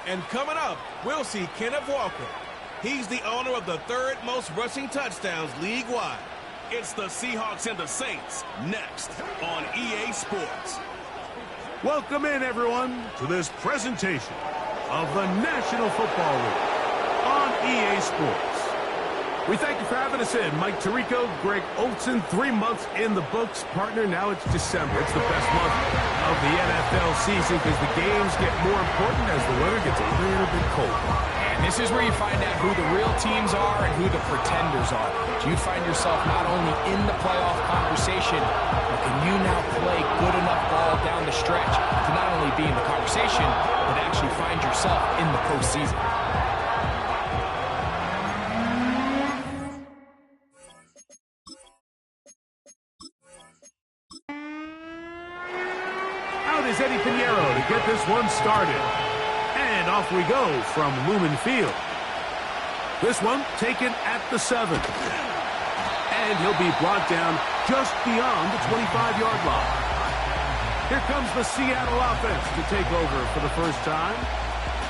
And coming up, we'll see Kenneth Walker. He's the owner of the third most rushing touchdowns league-wide. It's the Seahawks and the Saints next on EA Sports. Welcome in, everyone, to this presentation of the National Football League on EA Sports. We thank you for having us in. Mike Tirico, Greg Olson, 3 months in the books. Partner, now it's December. It's the best month of the NFL season because the games get more important as the weather gets a little bit colder. And this is where you find out who the real teams are and who the pretenders are. So you find yourself not only in the playoff conversation, but can you now play good enough ball down the stretch to not only be in the conversation, but actually find yourself in the postseason. Is Eddie Pinheiro to get this one started. And off we go from Lumen Field. This one taken at the 7. And he'll be brought down just beyond the 25-yard line. Here comes the Seattle offense to take over for the first time.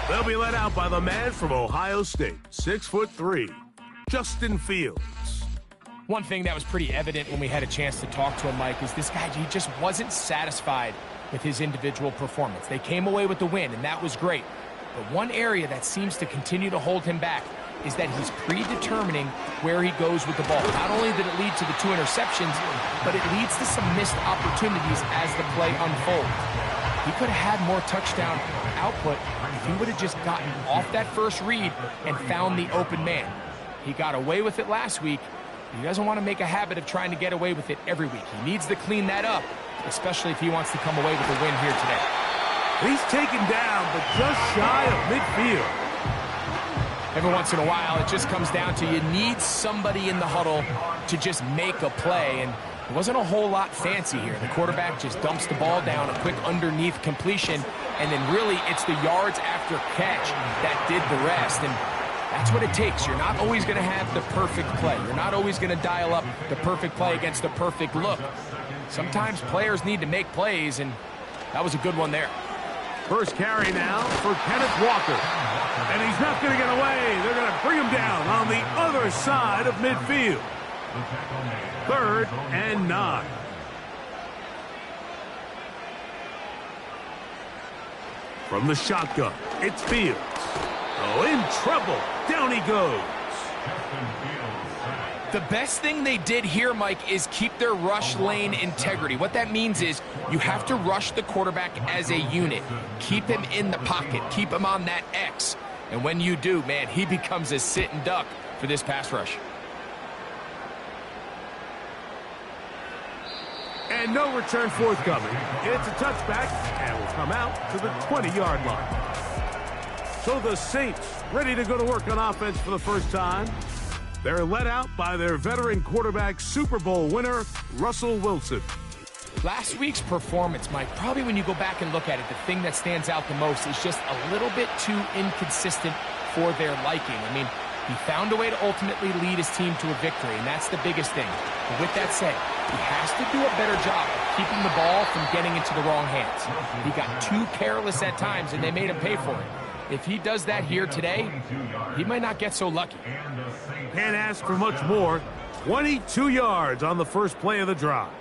They'll be led out by the man from Ohio State, 6'3", Justin Fields. One thing that was pretty evident when we had a chance to talk to him, Mike, is this guy, he just wasn't satisfied with his individual performance. They came away with the win, and that was great. But one area that seems to continue to hold him back is that he's predetermining where he goes with the ball. Not only did it lead to the 2 interceptions, but it leads to some missed opportunities as the play unfolds. He could have had more touchdown output if he would have just gotten off that first read and found the open man. He got away with it last week. He doesn't want to make a habit of trying to get away with it every week. He needs to clean that up, especially if he wants to come away with a win here today. He's taken down, but just shy of midfield. Every once in a while, it just comes down to you need somebody in the huddle to just make a play, and it wasn't a whole lot fancy here. The quarterback just dumps the ball down, a quick underneath completion, and then really it's the yards after catch that did the rest. And that's what it takes. You're not always going to have the perfect play. You're not always going to dial up the perfect play against the perfect look. Sometimes players need to make plays, and that was a good one there. First carry now for Kenneth Walker. And he's not going to get away. They're going to bring him down on the other side of midfield. 3rd and 9. From the shotgun, it's Fields. Oh, in trouble. Down he goes. The best thing they did here, Mike, is keep their rush lane integrity. What that means is you have to rush the quarterback as a unit. Keep him in the pocket. Keep him on that X. And when you do, man, he becomes a sitting duck for this pass rush. And no return forthcoming. It's a touchback and will come out to the 20-yard line. So the Saints ready to go to work on offense for the first time. They're led out by their veteran quarterback, Super Bowl winner, Russell Wilson. Last week's performance, Mike, probably when you go back and look at it, the thing that stands out the most is just a little bit too inconsistent for their liking. I mean, he found a way to ultimately lead his team to a victory, and that's the biggest thing. But with that said, he has to do a better job of keeping the ball from getting into the wrong hands. He got too careless at times, and they made him pay for it. If he does that here today, he might not get so lucky. Can't ask for much more. 22 yards on the first play of the drive.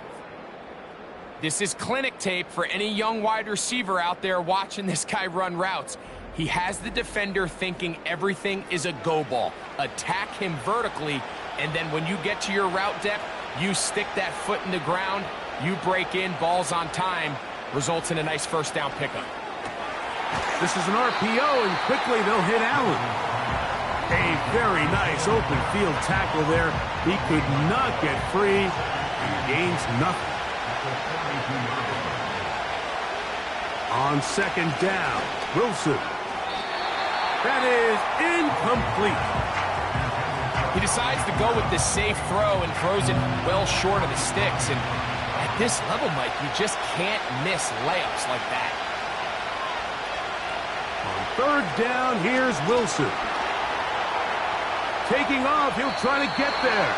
This is clinic tape for any young wide receiver out there watching this guy run routes. He has the defender thinking everything is a go ball. Attack him vertically, and then when you get to your route depth, you stick that foot in the ground, you break in, ball's on time, results in a nice first down pickup. This is an RPO, and quickly they'll hit Allen. A very nice open field tackle there. He could not get free. He gains nothing. On second down, Wilson. That is incomplete. He decides to go with the safe throw and throws it well short of the sticks. And at this level, Mike, you just can't miss layups like that. On third down, here's Wilson. Taking off, he'll try to get there.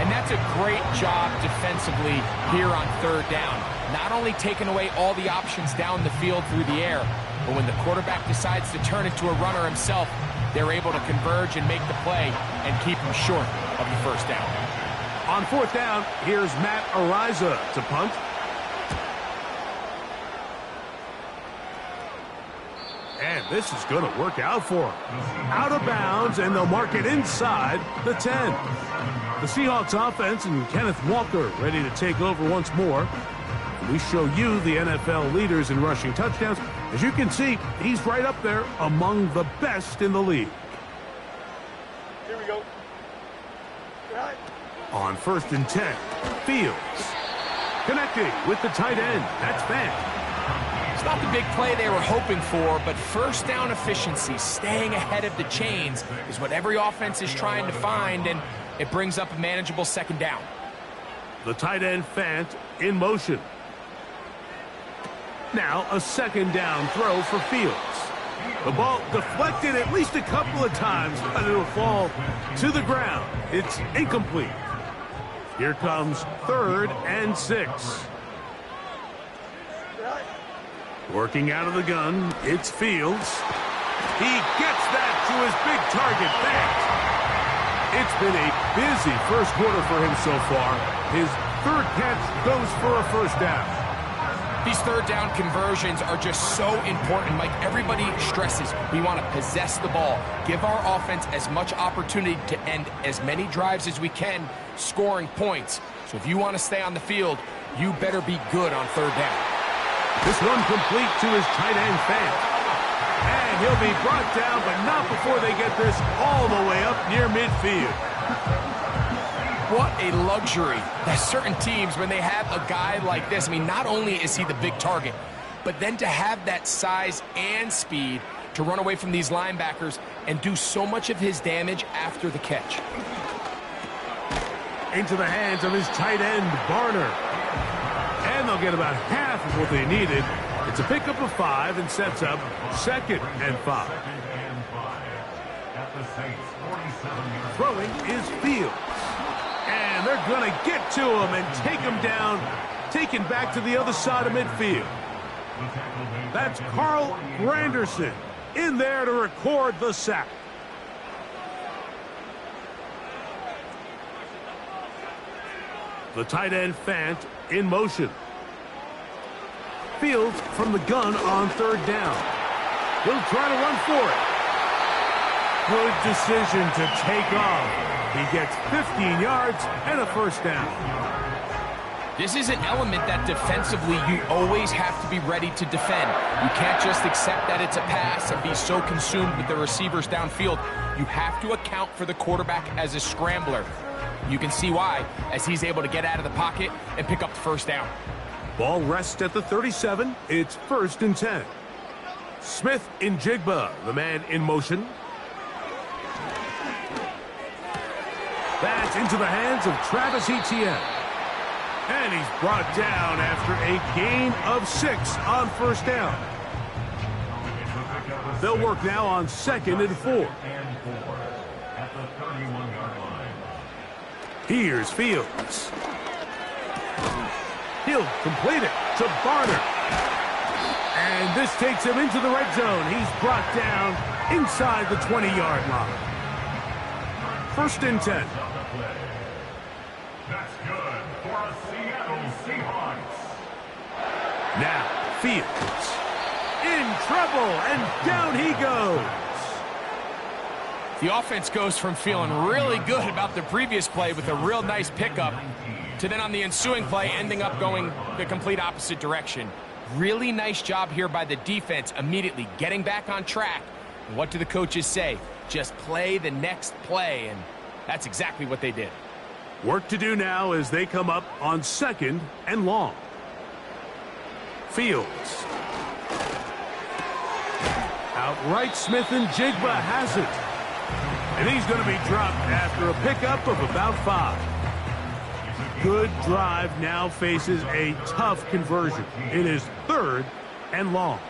And that's a great job defensively here on third down. not only taking away all the options down the field through the air, but when the quarterback decides to turn it to a runner himself, they're able to converge and make the play and keep him short of the first down. On fourth down, here's Matt Ariza to punt. And this is going to work out for him. Out of bounds, and they'll mark it inside the 10. The Seahawks offense and Kenneth Walker ready to take over once more. We show you the NFL leaders in rushing touchdowns. As you can see, he's right up there among the best in the league. Here we go. Right. On 1st and 10, Fields. Connecting with the tight end. That's Fant. It's not the big play they were hoping for, but first down efficiency, staying ahead of the chains, is what every offense is trying to find, and it brings up a manageable second down. The tight end Fant in motion. Now a second down throw for Fields. The ball deflected at least a couple of times, but it'll fall to the ground. It's incomplete. Here comes 3rd and 6. Working out of the gun, it's Fields. He gets that to his big target, Fant. It's been a busy first quarter for him so far. His 3rd catch goes for a first down. These third down conversions are just so important. Mike, everybody stresses we want to possess the ball, give our offense as much opportunity to end as many drives as we can, scoring points. So if you want to stay on the field, you better be good on third down. This one complete to his tight end, Fant. And he'll be brought down, but not before they get this all the way up near midfield. What a luxury that certain teams, when they have a guy like this, I mean, not only is he the big target, but then to have that size and speed to run away from these linebackers and do so much of his damage after the catch. Into the hands of his tight end, Barner. And they'll get about half of what they needed. It's a pickup of 5 and sets up 2nd and 5. Throwing is Fields. And they're going to get to him and take him down, taken back to the other side of midfield. That's Carl Granderson in there to record the sack. The tight end Fant in motion. Fields from the gun on 3rd down. He'll try to run for it. Good decision to take off. He gets 15 yards and a first down. This is an element that defensively you always have to be ready to defend. You can't just accept that it's a pass and be so consumed with the receivers downfield. You have to account for the quarterback as a scrambler. You can see why, as he's able to get out of the pocket and pick up the first down. Ball rests at the 37. It's 1st and 10. Smith in Jigba, the man in motion. That's into the hands of Travis Etienne. And he's brought down after a gain of 6 on first down. They'll work now on 2nd and 4. Here's Fields. He'll complete it to Barner. And this takes him into the red zone. He's brought down inside the 20-yard line. 1st and 10. That's good for a Seattle Seahawks. Now, Fields in trouble, and down he goes. The offense goes from feeling really good about the previous play with a real nice pickup to then on the ensuing play ending up going the complete opposite direction. Really nice job here by the defense, immediately getting back on track. And what do the coaches say? Just play the next play, and that's exactly what they did. Work to do now as they come up on 2nd and long. Fields. Outright Smith and Jigba has it. And he's going to be dropped after a pickup of about 5. Good drive now faces a tough conversion. It is 3rd and long.